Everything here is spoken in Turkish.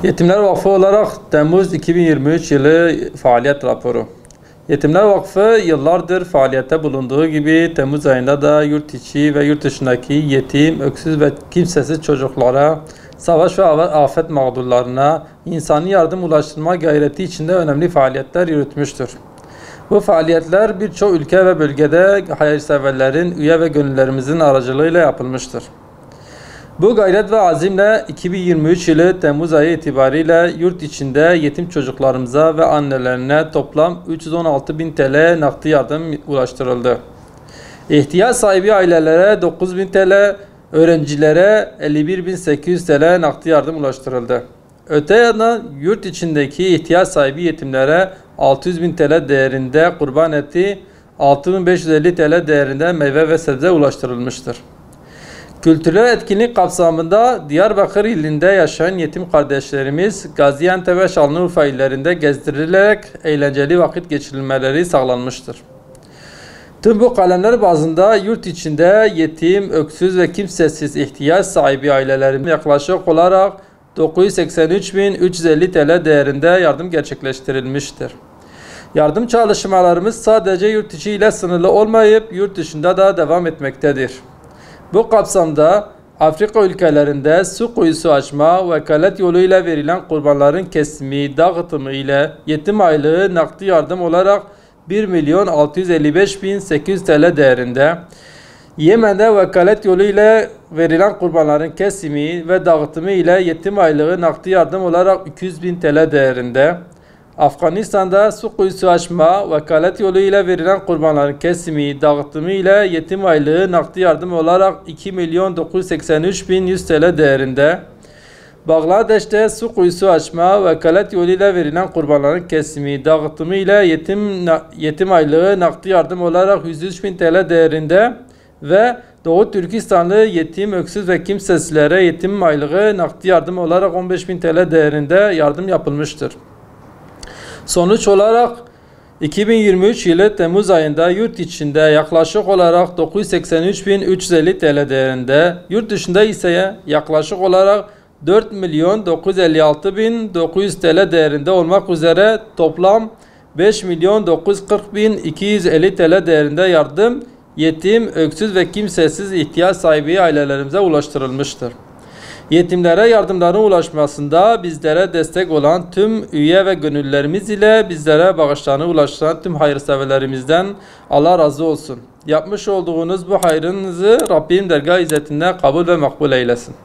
Yetimler Vakfı olarak Temmuz 2023 yılı faaliyet raporu. Yetimler Vakfı yıllardır faaliyette bulunduğu gibi Temmuz ayında da yurt içi ve yurt dışındaki yetim, öksüz ve kimsesiz çocuklara, savaş ve afet mağdurlarına insani yardım ulaştırma gayreti içinde önemli faaliyetler yürütmüştür. Bu faaliyetler birçok ülke ve bölgede hayırseverlerin, üye ve gönüllerimizin aracılığıyla yapılmıştır. Bu gayret ve azimle 2023 yılı Temmuz ayı itibariyle yurt içinde yetim çocuklarımıza ve annelerine toplam 316.000 TL nakdi yardım ulaştırıldı. İhtiyaç sahibi ailelere 9.000 TL, öğrencilere 51.800 TL nakdi yardım ulaştırıldı. Öte yandan yurt içindeki ihtiyaç sahibi yetimlere 600.000 TL değerinde kurban eti, 6.550 TL değerinde meyve ve sebze ulaştırılmıştır. Kültürel etkinlik kapsamında Diyarbakır ilinde yaşayan yetim kardeşlerimiz Gaziantep ve Şanlıurfa illerinde gezdirilerek eğlenceli vakit geçirilmeleri sağlanmıştır. Tüm bu kalemler bazında yurt içinde yetim, öksüz ve kimsesiz ihtiyaç sahibi ailelerin yaklaşık olarak 983.350 TL değerinde yardım gerçekleştirilmiştir. Yardım çalışmalarımız sadece yurt içi ile sınırlı olmayıp yurt dışında da devam etmektedir. Bu kapsamda Afrika ülkelerinde su kuyusu açma, vekalet yoluyla verilen kurbanların kesimi, dağıtımı ile yetim aylığı nakdi yardım olarak 1.655.800 TL değerinde, Yemen'de vekalet yoluyla verilen kurbanların kesimi ve dağıtımı ile yetim aylığı nakdi yardım olarak 200.000 TL değerinde, Afganistan'da su kuyusu açma, vekalet yoluyla verilen kurbanların kesimi, dağıtımı ile yetim aylığı nakdi yardım olarak 2.983.100 TL değerinde, Bangladeş'te su kuyusu açma, vekalet yoluyla verilen kurbanların kesimi, dağıtımı ile yetim aylığı nakdi yardım olarak 103.000 TL değerinde ve Doğu Türkistanlı yetim, öksüz ve kimsesizlere yetim aylığı nakdi yardım olarak 15.000 TL değerinde yardım yapılmıştır. Sonuç olarak 2023 yılı Temmuz ayında yurt içinde yaklaşık olarak 983.350 TL değerinde, yurt dışında ise yaklaşık olarak 4.956.900 TL değerinde olmak üzere toplam 5.940.250 TL değerinde yardım, yetim, öksüz ve kimsesiz ihtiyaç sahibi ailelerimize ulaştırılmıştır. Yetimlere yardımların ulaşmasında bizlere destek olan tüm üye ve gönüllerimiz ile bizlere bağışlarını ulaştıran tüm hayırseverlerimizden Allah razı olsun. Yapmış olduğunuz bu hayrınızı Rabbim dergâh izzetinde kabul ve makbul eylesin.